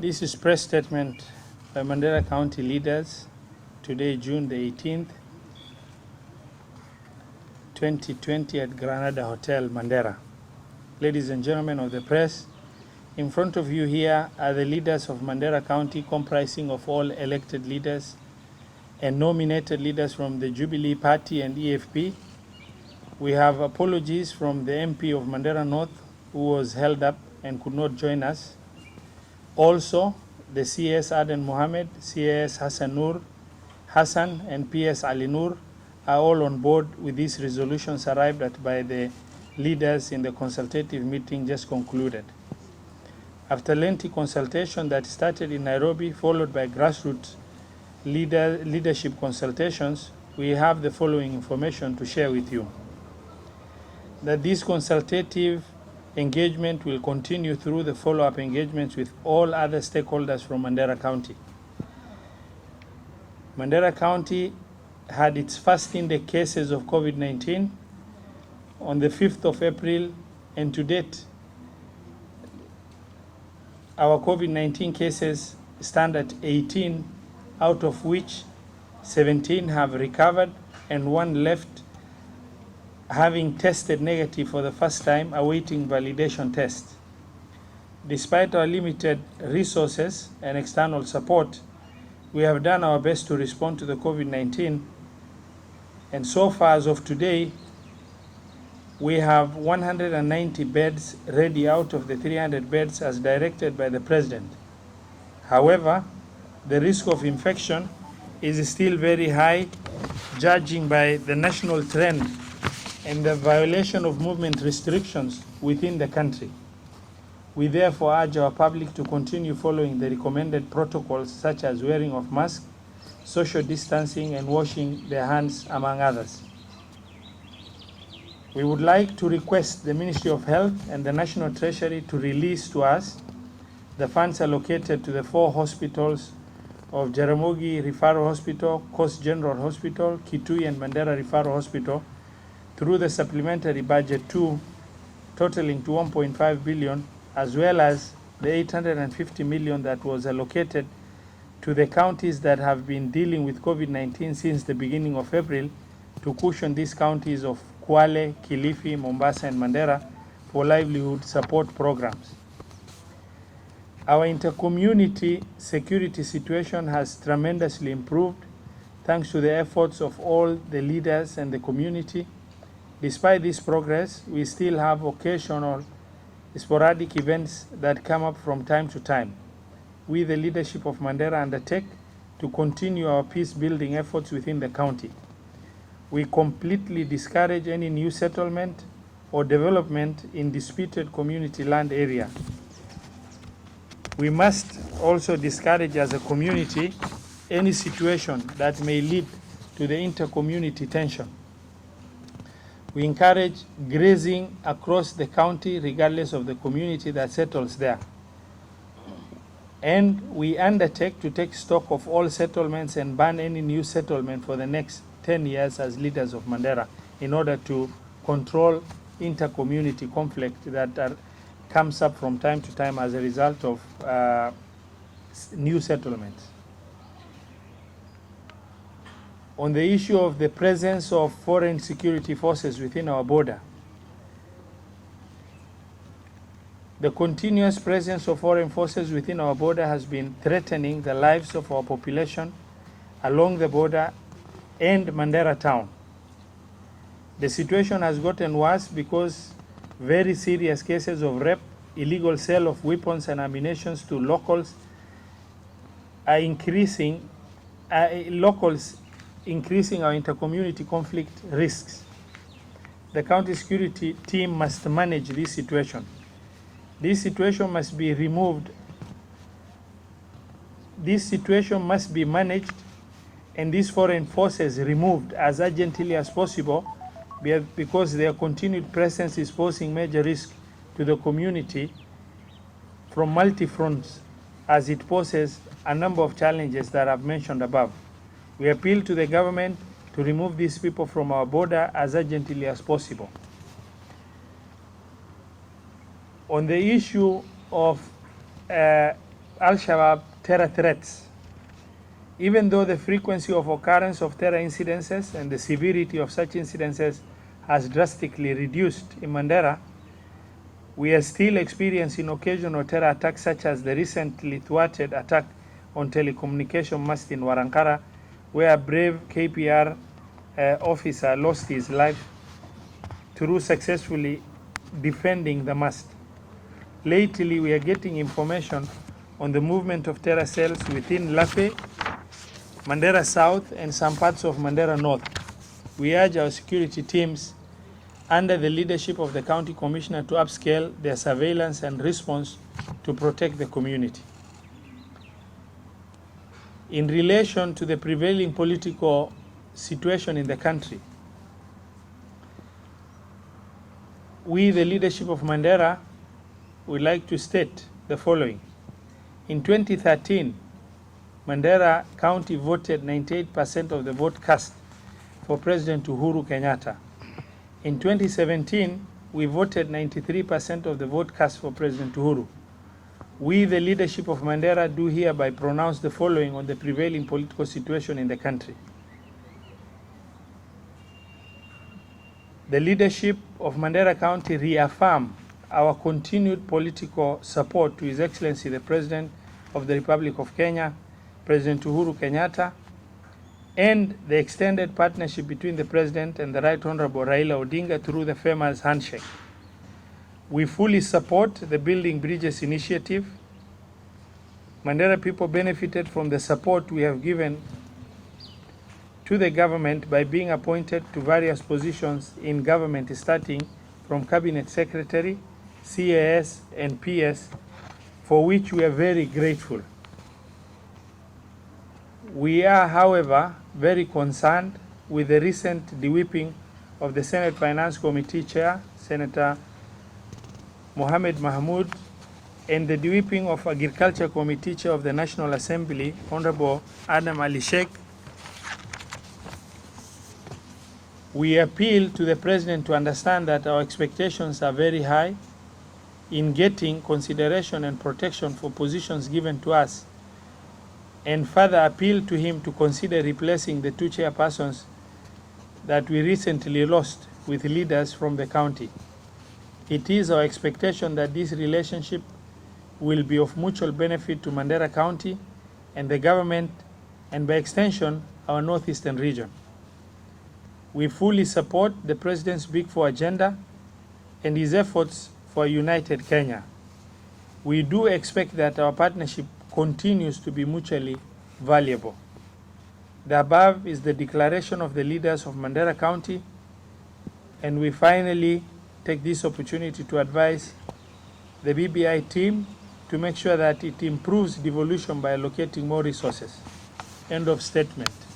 This is press statement by Mandera County leaders today, June the 18th, 2020 at Granada Hotel, Mandera. Ladies and gentlemen of the press, in front of you here are the leaders of Mandera County, comprising of all elected leaders and nominated leaders from the Jubilee Party and EFP. We have apologies from the MP of Mandera North, who was held up and could not join us. Also, the CS Aden Mohammed, CS Hassan Nur Hassan, and PS Ali Nur are all on board with these resolutions arrived at by the leaders in the consultative meeting just concluded. After lengthy consultation that started in Nairobi, followed by grassroots leadership consultations, we have the following information to share with you. That this consultative engagement will continue through the follow-up engagements with all other stakeholders from Mandera County. Mandera County had its first index cases of COVID-19 on the 5th of April, and to date, our COVID-19 cases stand at 18, out of which 17 have recovered and one left having tested negative for the first time, awaiting validation test. Despite our limited resources and external support, we have done our best to respond to the COVID-19, and so far as of today, we have 190 beds ready out of the 300 beds as directed by the President. However, the risk of infection is still very high, judging by the national trend and the violation of movement restrictions within the country. We therefore urge our public to continue following the recommended protocols such as wearing of masks, social distancing, and washing their hands, among others. We would like to request the Ministry of Health and the National Treasury to release to us the funds allocated to the 4 hospitals of Jaramogi Referral Hospital, Coast General Hospital, Kitui and Mandera Referral Hospital through the supplementary budget 2, totaling to 1.5 billion, as well as the 850 million that was allocated to the counties that have been dealing with COVID-19 since the beginning of April, to cushion these counties of Kwale, Kilifi, Mombasa and Mandera for livelihood support programs. Our intercommunity security situation has tremendously improved thanks to the efforts of all the leaders and the community. Despite this progress, we still have occasional sporadic events that come up from time to time. We, the leadership of Mandera, undertake to continue our peace-building efforts within the county. We completely discourage any new settlement or development in disputed community land area. We must also discourage as a community any situation that may lead to the inter-community tension. We encourage grazing across the county regardless of the community that settles there. And we undertake to take stock of all settlements and ban any new settlement for the next 10 years as leaders of Mandera, in order to control inter-community conflict that comes up from time to time as a result of new settlements. On the issue of the presence of foreign security forces within our border, the continuous presence of foreign forces within our border has been threatening the lives of our population along the border and Mandera town. The situation has gotten worse because very serious cases of rape, illegal sale of weapons and ammunition to locals are increasing our intercommunity conflict risks. The county security team must manage this situation. This situation must be removed. This situation must be managed and these foreign forces removed as urgently as possible, because their continued presence is posing major risk to the community from multi-fronts, as it poses a number of challenges that I've mentioned above. We appeal to the government to remove these people from our border as urgently as possible. On the issue of Al-Shabaab terror threats. Even though the frequency of occurrence of terror incidences and the severity of such incidences has drastically reduced in Mandera, we are still experiencing occasional terror attacks such as the recently thwarted attack on telecommunication mast in Warankara, where a brave KPR officer lost his life through successfully defending the mast. Lately, we are getting information on the movement of terror cells within Lafe, Mandera South, and some parts of Mandera North. We urge our security teams, under the leadership of the County Commissioner, to upscale their surveillance and response to protect the community. In relation to the prevailing political situation in the country, we, the leadership of Mandera, would like to state the following. In 2013, Mandera County voted 98% of the vote cast for President Uhuru Kenyatta. In 2017, we voted 93% of the vote cast for President Uhuru. We, the leadership of Mandera, do hereby pronounce the following on the prevailing political situation in the country. The leadership of Mandera County reaffirm our continued political support to His Excellency the President of the Republic of Kenya, President Uhuru Kenyatta, and the extended partnership between the President and the Right Honorable Raila Odinga through the famous handshake. We fully support the Building Bridges initiative. Mandera people benefited from the support we have given to the government by being appointed to various positions in government, starting from Cabinet Secretary, CAS, and PS, for which we are very grateful. We are, however, very concerned with the recent de-whipping of the Senate Finance Committee Chair, Senator Mohamed Mahmoud, and the de-whipping of Agriculture Committee Chair of the National Assembly, Honorable Adam Ali Sheikh. We appeal to the President to understand that our expectations are very high in getting consideration and protection for positions given to us, and further appeal to him to consider replacing the two chairpersons that we recently lost with leaders from the county. It is our expectation that this relationship will be of mutual benefit to Mandera County and the government, and by extension, our northeastern region. We fully support the President's Big Four agenda and his efforts for a united Kenya. We do expect that our partnership continues to be mutually valuable. The above is the declaration of the leaders of Mandera County, and we finally take this opportunity to advise the BBI team to make sure that it improves devolution by allocating more resources. End of statement.